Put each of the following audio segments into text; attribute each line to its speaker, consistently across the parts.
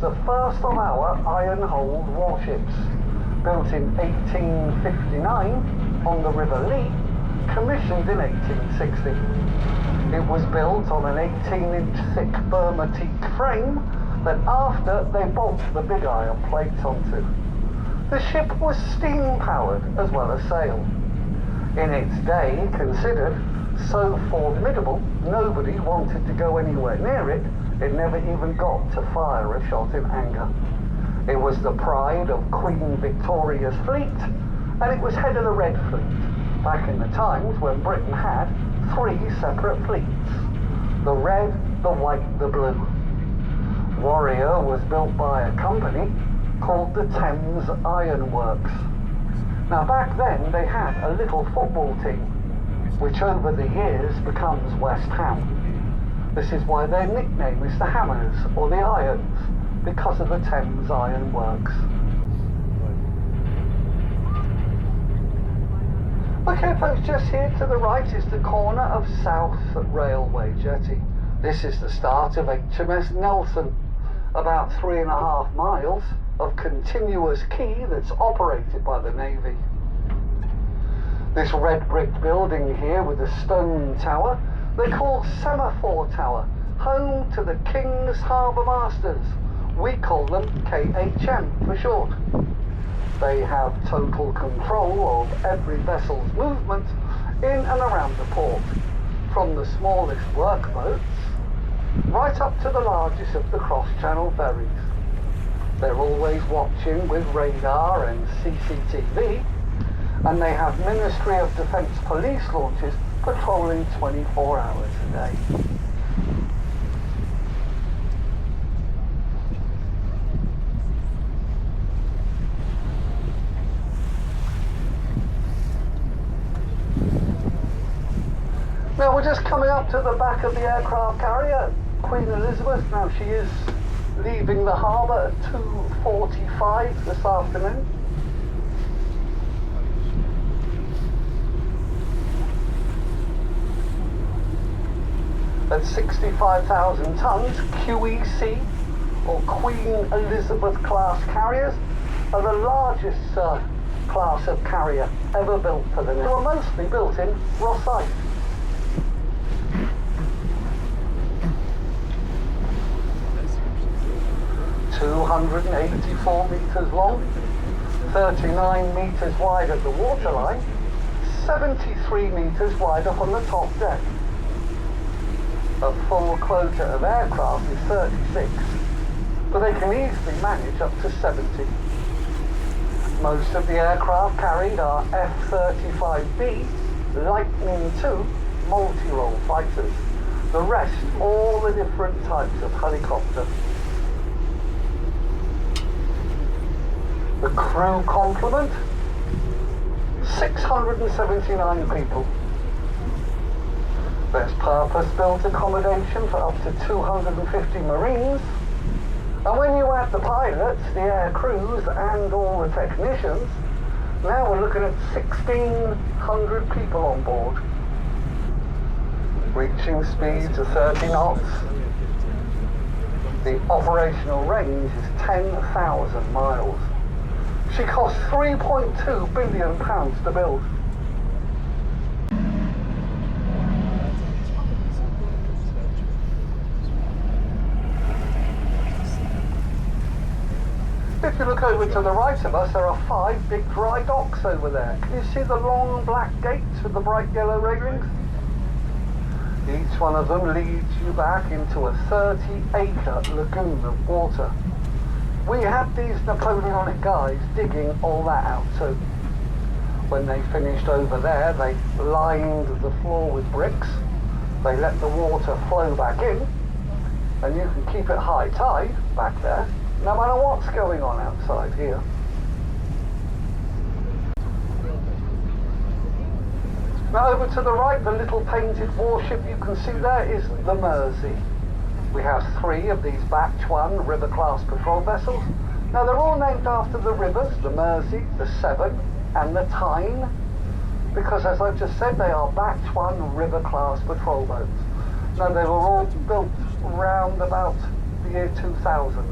Speaker 1: The first of our iron-hulled warships, built in 1859 on the River Lee, commissioned in 1860. It was built on an 18-inch thick Burma teak frame that after they bolted the big iron plates onto. The ship was steam-powered as well as sail. In its day considered so formidable, nobody wanted to go anywhere near it. It never even got to fire a shot in anger. It was the pride of Queen Victoria's fleet, and it was head of the Red Fleet, back in the times when Britain had 3 separate fleets: the red, the white, the blue. Warrior was built by a company called the Thames Iron Works. Now back then they had a little football team, which over the years becomes West Ham. This is why their nickname is the Hammers, or the Irons, because of the Thames Iron Works. Okay folks, just here to the right is the corner of South Railway Jetty. This is the start of HMS Nelson, about 3.5 miles of continuous quay that's operated by the Navy. This red brick building here with the stone tower, they call Semaphore Tower, home to the King's Harbour Masters. We call them KHM for short. They have total control of every vessel's movement in and around the port, from the smallest workboats right up to the largest of the cross-channel ferries. They're always watching with radar and CCTV, and they have Ministry of Defence police launches patrolling 24 hours a day. Now we're just coming up to the back of the aircraft carrier, Queen Elizabeth. Now she is leaving the harbour at 2:45 this afternoon. At 65,000 tonnes, QEC, or Queen Elizabeth class carriers, are the largest class of carrier ever built for the Navy. They were mostly built in Rosyth. (284 metres long, 39 metres wide at the waterline, 73 metres wide up on the top deck. A full quota of aircraft is 36, but they can easily manage up to 70. Most of the aircraft carried are F-35B Lightning II multi-role fighters. The rest, all the different types of helicopter. The crew complement, 679 people. There's purpose-built accommodation for up to 250 Marines. And when you add the pilots, the air crews, and all the technicians, now we're looking at 1,600 people on board. Reaching speeds of 30 knots. The operational range is 10,000 miles. She cost £3.2 billion to build. If you look over to the right of us, there are 5 big dry docks over there. Can you see the long black gates with the bright yellow railings? Each one of them leads you back into a 30-acre lagoon of water. We had these Napoleonic guys digging all that out too. When they finished over there, they lined the floor with bricks. They let the water flow back in, and you can keep it high tide back there, no matter what's going on outside here. Now over to the right, the little painted warship you can see there is the Mersey. We have 3 of these Batch 1 river class patrol vessels. Now they're all named after the rivers, the Mersey, the Severn and the Tyne, because as I've just said, they are Batch 1 river class patrol boats. Now they were all built round about the year 2000.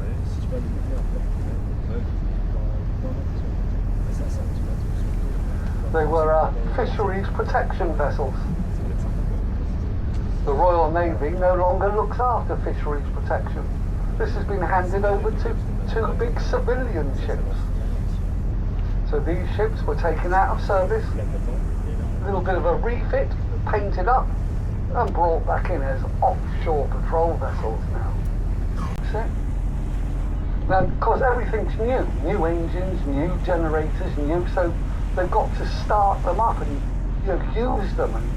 Speaker 1: They were fisheries protection vessels. The Royal Navy no longer looks after fisheries protection. This has been handed over to two big civilian ships. So these ships were taken out of service, a little bit of a refit, painted up, and brought back in as offshore patrol vessels now. That's it. Now, of course, everything's new. New engines, new generators, new, so they've got to start them up and use them. And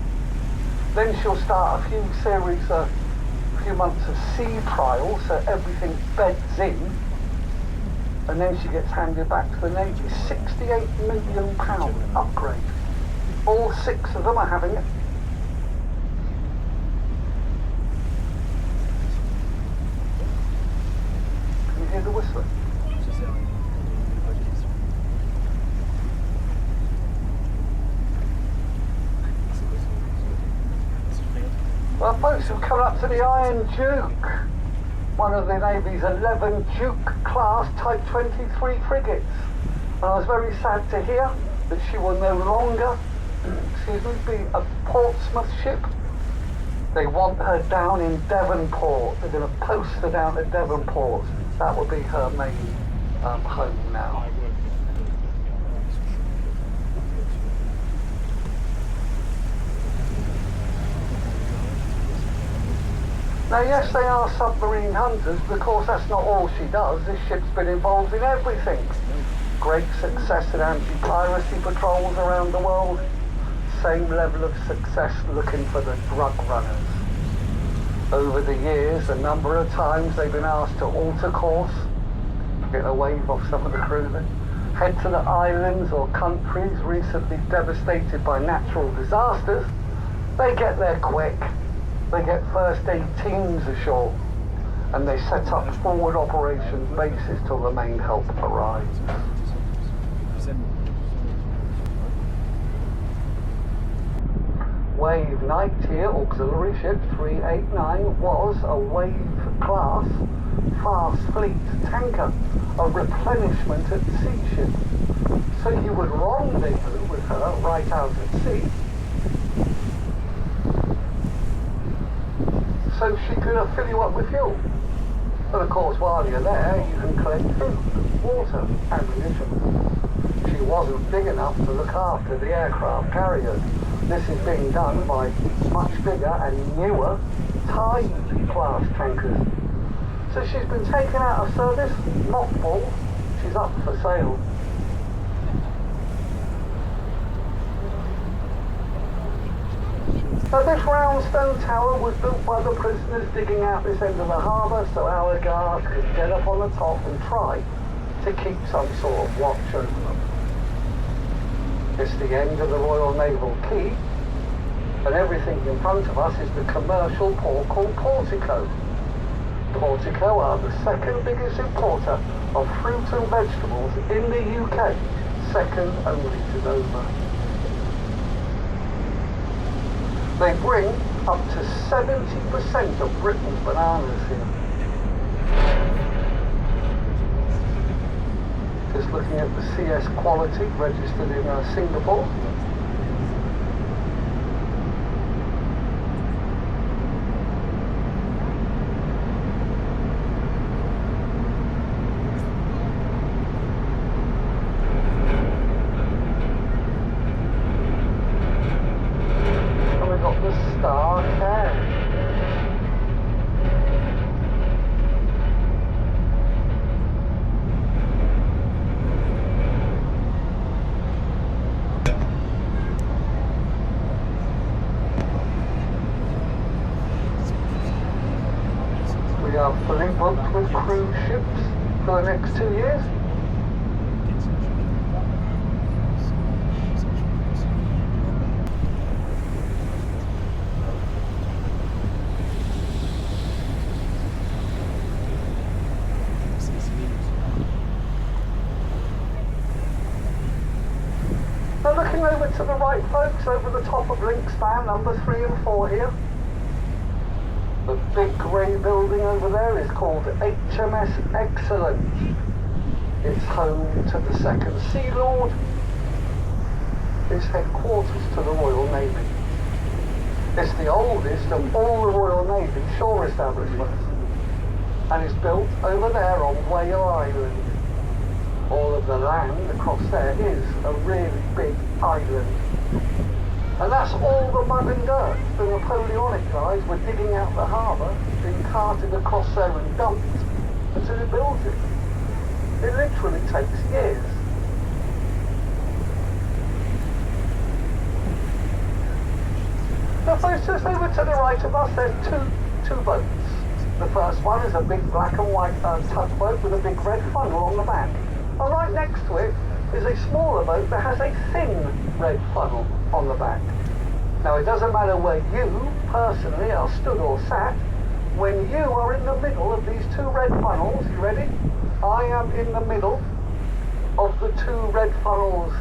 Speaker 1: then she'll start a few months of sea trials, so everything beds in, and then she gets handed back to the Navy. £68 million upgrade. All 6 of them are having it. Can you hear the whistling? Well, folks, we're coming up to the Iron Duke, one of the Navy's 11 Duke-class Type 23 frigates. And I was very sad to hear that she will no longer, be a Portsmouth ship. They want her down in Devonport. They're going to post her down at Devonport. That will be her main home now. Now, yes, they are submarine hunters, but of course that's not all she does. This ship's been involved in everything. Great success in anti-piracy patrols around the world. Same level of success looking for the drug runners. Over the years, a number of times they've been asked to alter course, get a wave off some of the crew, head to the islands or countries recently devastated by natural disasters. They get there quick. They get first aid teams ashore, and they set up forward operations bases till the main help arrives. Wave Knight here, auxiliary ship 389, was a Wave class fast fleet tanker, a replenishment at sea ship. So you would rendezvous with her right out at sea, so she could fill you up with fuel. And of course, while you're there, you can collect food, water, ammunition. She wasn't big enough to look after the aircraft carriers. This is being done by much bigger and newer Tide-class tankers. So she's been taken out of service, mothballed, she's up for sale. So this round stone tower was built by the prisoners digging out this end of the harbour so our guards could get up on the top and try to keep some sort of watch over them. It's the end of the Royal Naval Quay, and everything in front of us is the commercial port called Portico. Portico are the second biggest importer of fruit and vegetables in the UK, second only to Dover. They bring up to 70% of Britain's bananas here. Just looking at the CS quality registered in Singapore. We are fully booked with cruise ships for the next 2 years. Now looking over to the right, folks, over the top of link span number 3 and 4 here. The big grey building over there is called HMS Excellence. It's home to the second Sea Lord. is headquarters to the Royal Navy. It's the oldest of all the Royal Navy shore establishments, and it's built over there on Whale Island. All of the land across there is a really big island. And that's all the mud and dirt the Napoleonic guys were digging out the harbour, being carted across there and dumped until they built it. It literally takes years. Now folks, just over to the right of us, there's two boats. The first one is a big black and white tugboat with a big red funnel on the back. And right next to it is a smaller boat that has a thin red funnel on the back. Now it doesn't matter where you personally are stood or sat, when you are in the middle of these two red funnels, you ready? I am in the middle of the two red funnels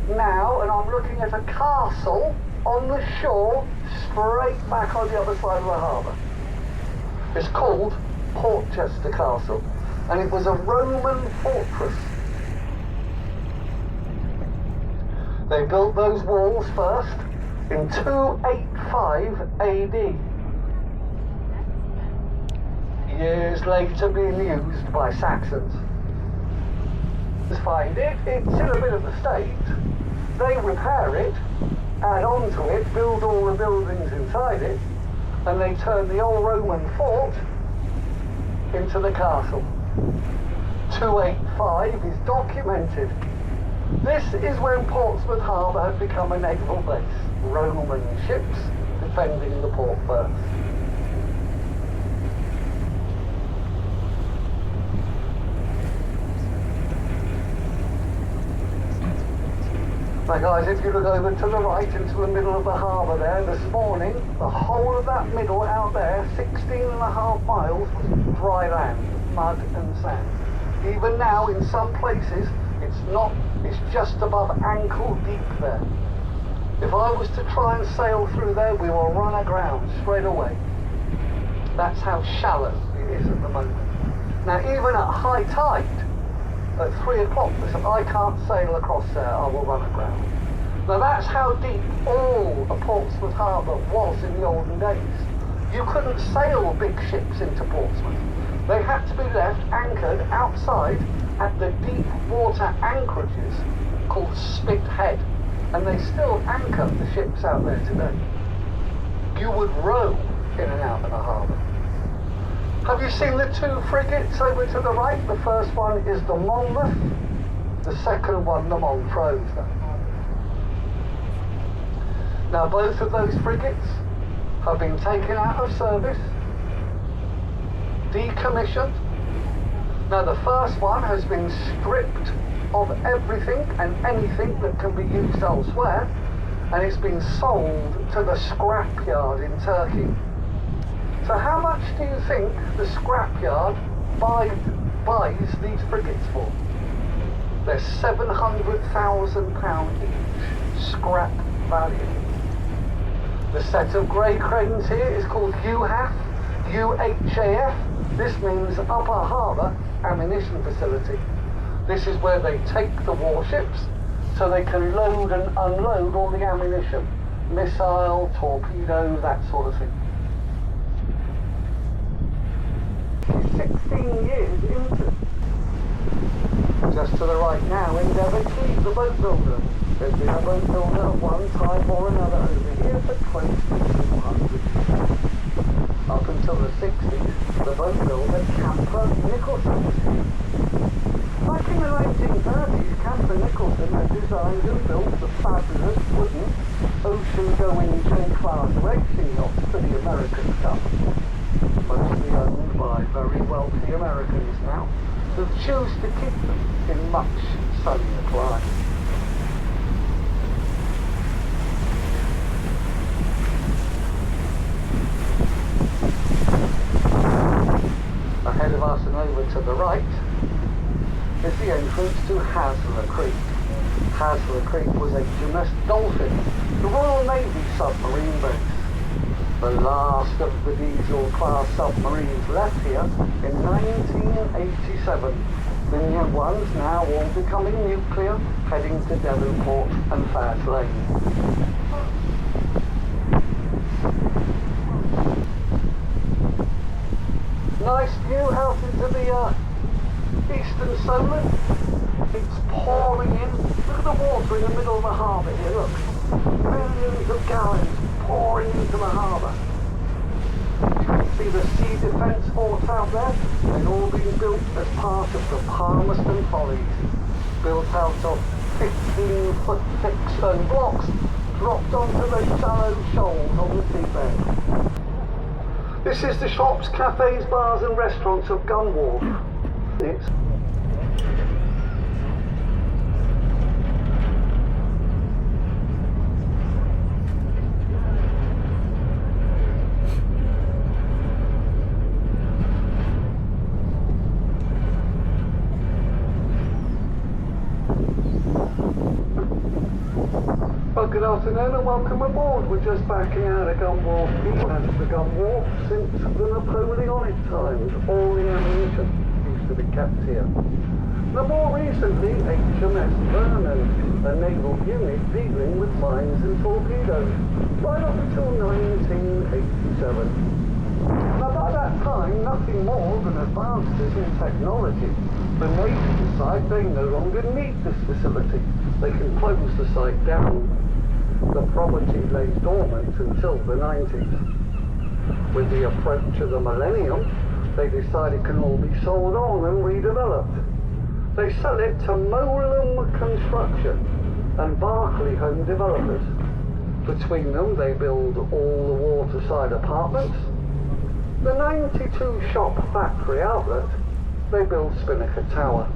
Speaker 1: now, and I'm looking at a castle on the shore straight back on the other side of the harbour. It's called Portsmouth Castle, and it was a Roman fortress. They built those walls first in 285 AD. Years later being used by Saxons. Let's find it, it's in a bit of a state. They repair it, add on to it, build all the buildings inside it, and they turn the old Roman fort into the castle. 285 is documented. This is when Portsmouth Harbour had become a naval base. Roman ships defending the port first. Now guys, if you look over to the right into the middle of the harbour there, this morning, the whole of that middle out there, 16.5 miles, was dry land, mud and sand. Even now, in some places, it's just above ankle deep there. If I was to try and sail through there, we will run aground straight away. That's how shallow it is at the moment. Now, even at high tide, at 3 o'clock, I can't sail across there, I will run aground. Now that's how deep all of Portsmouth Harbour was in the olden days. You couldn't sail big ships into Portsmouth. They had to be left anchored outside at the deep water anchorages called Spit Head, and they still anchor the ships out there today. You would row in and out of the harbour. Have you seen the two frigates over to the right? The first one is the Monmouth, the second one the Montrose. Now both of those frigates have been taken out of service, decommissioned. Now the first one has been stripped of everything and anything that can be used elsewhere, and it's been sold to the scrapyard in Turkey. So how much do you think the scrapyard buys these frigates for? They're £700,000 each, scrap value. The set of grey cranes here is called UHAF, UHAF. This means Upper Harbour Ammunition Facility. This is where they take the warships so they can load and unload all the ammunition. Missile, torpedo, that sort of thing. 16 years into. Just to the right now in Devon, the boat builder. There's been a boat builder at one time or another over here for close to 200 years. Up until the 60s, the boat builder Camper Nicholson was here. Back in the 1930s, Camper Nicholson had designed and built the fabulous wooden ocean-going J-class racing yachts for the American Cup. Mostly owned by very wealthy Americans now, who choose to keep them in much sunnier climes. Ahead of us and over to the right is the entrance to Hasler Creek. Hasler Creek was HMS Dolphin, the Royal Navy submarine base. The last of the diesel-class submarines left here in 1987. The new ones now all becoming nuclear, heading to Devonport and Fairslane. Nice view out into the eastern Solent. It's pouring in. Look at the water in the middle of the harbour here, look. Millions of gallons pouring into the harbour. See the sea defence forts out there? They've all been built as part of the Palmerston Follies. Built out of 15-foot thick stone blocks, dropped onto the shallow shoals on the seabed. This is the shops, cafes, bars and restaurants of Warf. It's well, good afternoon and welcome aboard. We're just backing out of Warf. That's the Warf since the Napoleonic times. All the ammunition used to be kept here. Now more recently, HMS Vernon, a naval unit dealing with mines and torpedoes, right up until 1987. Now by that time, nothing more than advances in technology. The Navy decide they no longer need this facility. They can close the site down. The property lays dormant until the 90s. With the approach of the millennium, they decide it can all be sold on and redeveloped. They sell it to Molum Construction and Barclay Home Developers. Between them, they build all the waterside apartments. The 92 shop factory outlet, they build Spinnaker Tower.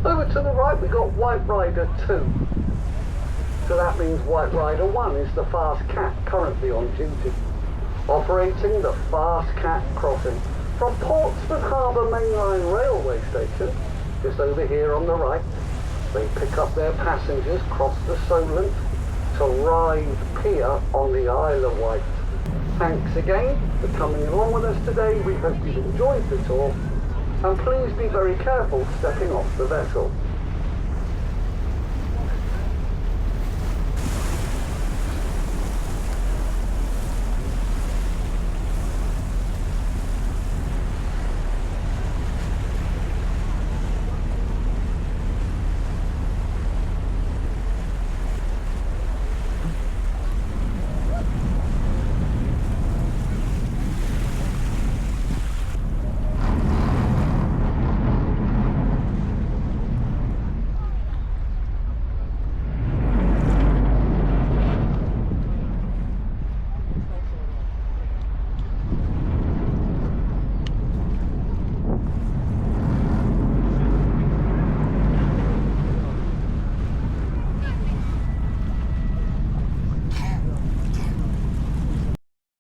Speaker 1: Over to the right we got White Rider 2. So that means White Rider 1 is the Fastcat currently on duty, operating the Fastcat crossing from Portsmouth Harbour mainline railway station, just over here on the right. They pick up their passengers, cross the Solent to Ryde Pier on the Isle of Wight. Thanks again for coming along with us today. We hope you've enjoyed the tour, and please be very careful stepping off the vessel.